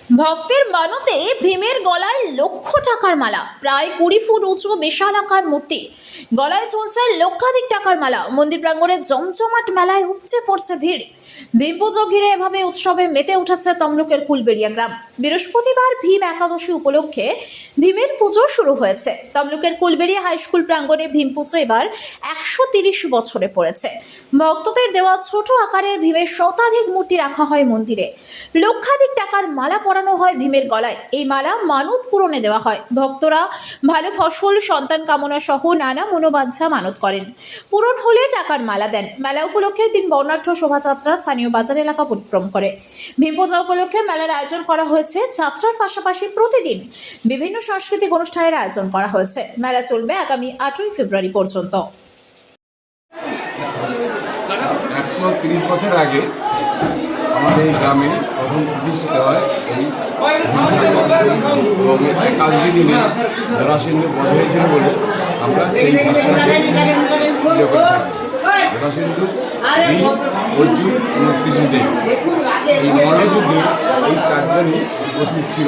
ভক্তের মানতে ভীমের গলায় লক্ষ টাকার মালা, প্রায় 20 ফুট উঁচু বিশাল আকার মূর্তি, গলায় চলছে লক্ষাধিক টাকার মালা। মন্দির প্রাঙ্গণে জমজমাট মেলায় উপচে পড়ছে ভিড়। ভীম পুজো ঘিরে এভাবে উৎসবে মেতে উঠেছে তমলুকের কুলবেড়িয়া গ্রাম। বৃহস্পতিবার ভীম একাদশী উপলক্ষে ভীমের পুজো শুরু হয়েছে। তমলুকের কুলবেড়িয়া হাই স্কুল প্রাঙ্গণে ভীম পুজো এবার 130 বছরে পড়েছে। ভক্তদের দেওয়া ছোট আকারের ভীমের শতাধিক মূর্তি রাখা হয় মন্দিরে। লক্ষাধিক টাকার মালা পরানো হয় ভীমের গলায়। এই মালা মানত পূরণে দেওয়া হয়। ভক্তরা ভালো ফসল, সন্তান কামনা সহ নানা মনোবাঞ্ছা মানত করেন। পূরণ হলে টাকার মালা দেন। মেলা উপলক্ষে দিন বর্ণাঢ্য শোভাযাত্রা স্থানীয় বাজার এলাকা পরিক্রম করে। ভীম পূজা উপলক্ষে মেলার আয়োজন করা হয়েছে। যাত্রার পাশাপাশি প্রতিদিন বিভিন্ন সাংস্কৃতিক অনুষ্ঠানের আয়োজন করা হয়েছে। মেলা চলবে আগামী 8ই ফেব্রুয়ারি পর্যন্ত। 130 বছর আগে আমাদের গ্রামে প্রথম প্রতিষ্ঠিত হয় এই একাদশী দিনে জরাসন্ধ বধ হয়েছিল বলে আমরা সেই বিশ্বাসকে পুজো করে থাকি। জরাসন্ধ, ভীম, অর্জুন এবং কৃষ্ণদেব এই মল্লযুদ্ধে এই চারজনই উপস্থিত ছিল।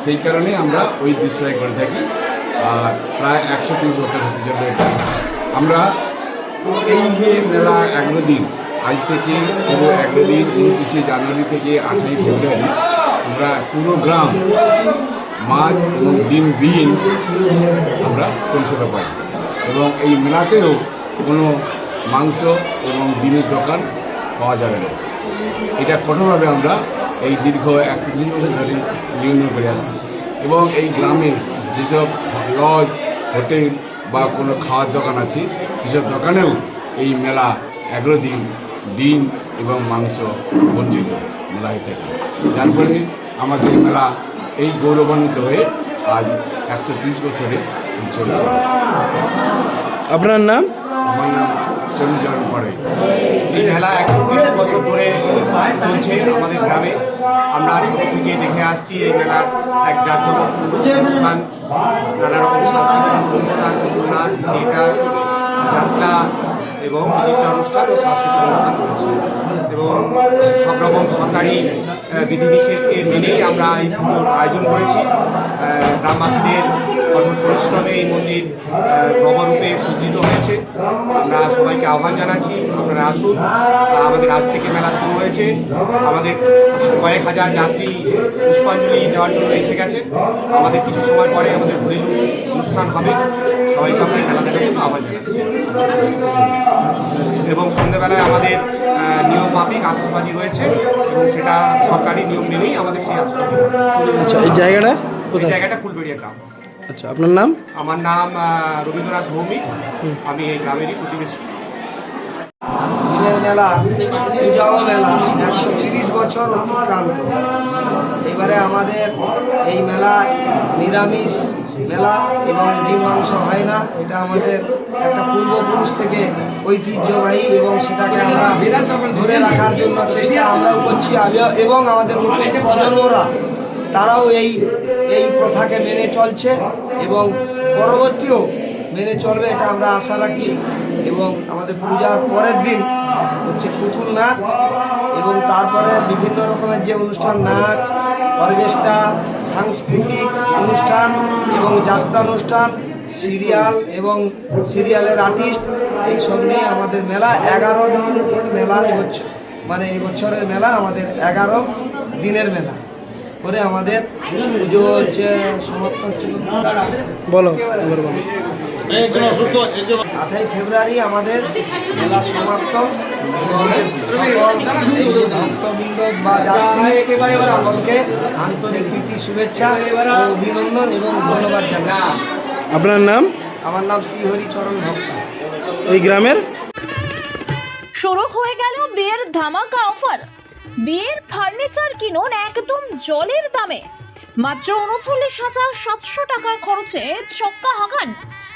সেই কারণে আমরা ওই দৃশ্যটাই করে থাকি। আর প্রায় 130 বছর হতে চলে এটা। আমরা এই যে মেলা 11 দিন, আজ থেকে পুরো 11 দিন 29শে জানুয়ারি থেকে 8ই ফেব্রুয়ারি আমরা পুরো গ্রাম মাছ এবং ডিমবিহীন আমরা পরিষেবা পাই। এবং এই মেলাতেও কোনো মাংস এবং ডিমের দোকান পাওয়া যাবে না। এটা কঠোরভাবে আমরা এই দীর্ঘ 130 বছর ধরে নিয়ন্ত্রণ করে আসছি। এবং এই গ্রামে যেসব লজ, হোটেল বা কোনো খাওয়ার দোকান আছে সেসব দোকানেও এই মেলা 11 দিন ডিম এবং মাংস বঞ্চিত মেলা হয়ে থাকে। যার ফলে আমাদের মেলা এই গৌরবান্বিত হয়ে আজ 130 বছরে চলছে। আপনার নাম? আমার নাম চন্দ্রচরণ পড়ে। এই মেলা 130 বছর ধরে চলছে আমাদের গ্রামে। আমরা ছোটো থেকে দেখে আসছি এই মেলার এক জাঁকজমকপূর্ণ অনুষ্ঠান, নানা রকম সাংস্কৃতিক অনুষ্ঠান, নাচ, থিয়েটার, যাত্রা এবং নৃত্য অনুষ্ঠান ও সাংস্কৃতিক অনুষ্ঠান রয়েছে। এবং সব রকম সরকারি বিধিনিষেধকে মেনেই আমরা এই পুজোর আয়োজন করেছি। গ্রামবাসীদের কঠোর পরিশ্রমে এই মন্দির নবরূপে সজ্জিত হয়েছে। আমরা সবাইকে আহ্বান জানাচ্ছি, আপনারা আসুন। আমাদের আজ থেকে মেলা শুরু হয়েছে। আমাদের কয়েক হাজার যাত্রী পুষ্পাঞ্জলি দেওয়ার জন্য এসে গেছে। আমাদের কিছু সময় পরে আমাদের ঘরেলু অনুষ্ঠান হবে। সবাইকে আমরা মেলা দেখার জন্য আহ্বান জানাচ্ছি। এবং সন্ধ্যেবেলায় আমাদের নিয়ম মাফিক আতশবাজি রয়েছে এবং সেটা সরকারি নিয়ম মেনেই আমাদের সেই আতশবাজি। আচ্ছা, এই জায়গাটা এই কোথায়? জায়গাটা কুলবেড়িয়া গ্রাম। আচ্ছা, আপনার নাম? আমার নাম রবীন্দ্রনাথ ভৌমিক। আমি এই গ্রামেরই প্রতিবেশী। ভীমের মেলা পূজাও মেলা 130 বছর অতিক্রান্ত। এবারে আমাদের এই মেলায় নিরামিষ মেলা এবং ডিম মাংস হয় না। এটা আমাদের একটা পূর্বপুরুষ থেকে ঐতিহ্যবাহী এবং সেটাকে আমরা ধরে রাখার জন্য চেষ্টা আমরাও করছি। এবং আমাদের নতুন প্রজন্মরা তারাও এই প্রথাকে মেনে চলছে এবং পরবর্তীও মেনে চলবে, এটা আমরা আশা রাখছি। এবং আমাদের পূজার পরের দিন হচ্ছে পুতুল নাচ এবং তারপরে বিভিন্ন রকমের যে অনুষ্ঠান, নাচ, অর্কেস্ট্রা, সাংস্কৃতিক অনুষ্ঠান এবং যাত্রা অনুষ্ঠান, সিরিয়াল এবং সিরিয়ালের আর্টিস্ট, এইসব নিয়ে আমাদের মেলা 11 দিনের মেলা। এবছর মানে এবছরের মেলা আমাদের 11 দিনের মেলা করে আমাদের পুজো হচ্ছে সমাপ্ত হচ্ছে। বলো। 8ই ফেব্রুয়ারি আমাদের মেলা সমাপ্ত। এবং সকল এই যে ভক্তবৃন্দ বা যাত্রী সকলকে আন্তরিক প্রীতি, শুভেচ্ছা ও অভিনন্দন এবং ধন্যবাদ জানাচ্ছি। আপনার নাম? আমার নাম শ্রীহরিচরণ ভক্ত। এই গ্রামের? শুরু হয়ে গেল বিয়ের ধামাকা অফার। বিয়ের ফার্নিচার কিনুন একদম জলের দামে। মাত্র 39,700 টাকার খরচে ছক্কা হাগান,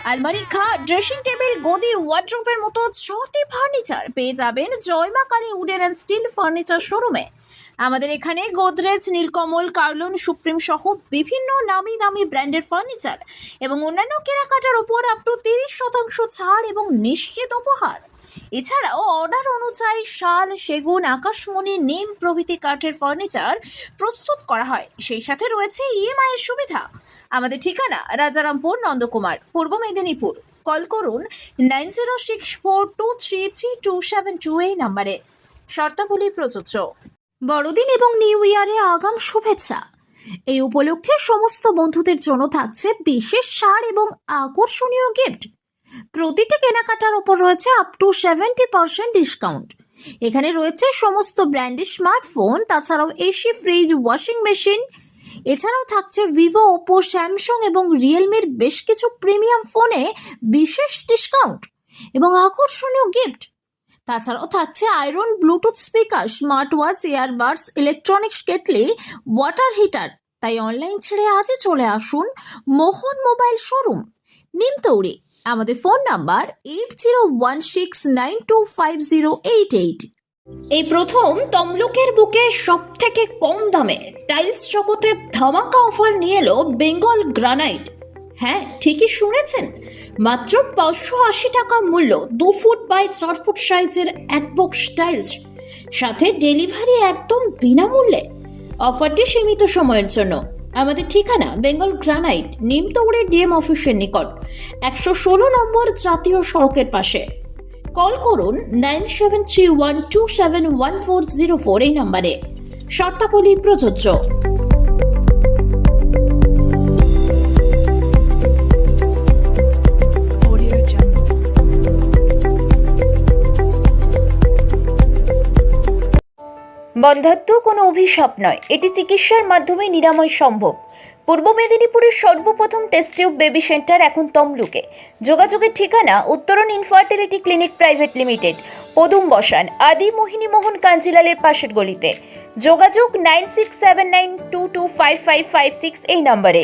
আলমারি, খাট, ড্রেসিং টেবিল, গদি, ওয়ার্ড্রোবের মতো 6টি ফার্নিচার পেয়ে যাবেন Joyma Kali wooden and steel furniture শোরুমে। আমাদের এখানে গোদরেজ, নীলকমল, কার্লন, সুপ্রিম সহ বিভিন্ন নামি দামি ব্র্যান্ডের ফার্নিচার এবং অন্যান্য কেনাকাটার উপর আপ টু 30% ছাড় এবং নিশ্চিত উপহার। এছাড়াও অর্ডার অনুযায়ী শাল, সেগুন, আকাশমণি, নিম প্রভৃতি কাঠের ফার্নিচার প্রস্তুত করা হয়। সেই সাথে রয়েছে ইএমআই এর সুবিধা। আমাদের ঠিকানা রাজারামপুর, নন্দকুমার, পূর্ব মেদিনীপুর। কল করুন 9064233272 এই নম্বরে। শর্তাবলী প্রযোজ্য। বড়দিন এবং নিউ ইয়ারে আগাম শুভেচ্ছা। এই উপলক্ষে সমস্ত বন্ধুদের জন্য থাকছে বিশেষ ছাড় এবং আকর্ষণীয় গিফট। প্রতিটি কেনাকাটার ওপর রয়েছে আপ টু 70% ডিসকাউন্ট। এখানে রয়েছে সমস্ত ব্র্যান্ডের স্মার্টফোন, তাছাড়াও এসি, ফ্রিজ, ওয়াশিং মেশিন। এছাড়াও থাকছে ভিভো, ওপো, স্যামসাং এবং রিয়েলমির বেশ কিছু প্রিমিয়াম ফোনে বিশেষ ডিসকাউন্ট এবং আকর্ষণীয় গিফট। তাছাড়াও থাকছে iron, Bluetooth speaker, smart watch, earbuds, electronics kettle, water heater. তাই অনলাইন ছেড়ে আজই চলে আসুন মোহন মোবাইল শোরুম, নিমতৌড়ি। আমাদের ফোন নাম্বার 8016925088। এই প্রথম তমলুকের বুকে সব থেকে কম দামে টাইলস জগতে ধামাকা অফার নিয়ে এলো বেঙ্গল গ্রানাইট। হ্যাঁ, ঠিকই শুনেছেন, মাত্র 580 টাকা মূল্য 2 ফুট বাই 4 ফুট সাইজের এক বক্স টাইলস, সাথে ডেলিভারি একদম বিনামূল্যে। অফারটি সীমিত সময়ের জন্য। আমাদের ঠিকানা বেঙ্গল গ্রানাইট, নিমতৌড়ি ডিএম অফিসের নিকট, 116 নম্বর জাতীয় সড়কের পাশে। কল করুন 9731271404 এই নম্বরে। শর্তাবলী প্রযোজ্য। বন্ধ্যাত্ব কোনো অভিশাপ নয়, এটি চিকিৎসার মাধ্যমে নিরাময় সম্ভব। পূর্ব মেদিনীপুরের সর্বপ্রথম টেস্ট টিউব বেবি সেন্টার এখন তমলুকে। যোগাযোগের ঠিকানা উত্তরণ ইনফার্টিলিটি ক্লিনিক প্রাইভেট লিমিটেড, পদুম বসান, আদি মোহিনী মোহন কাঞ্জিলালের পাশের গলিতে। যোগাযোগ 9679225556 এই নম্বরে।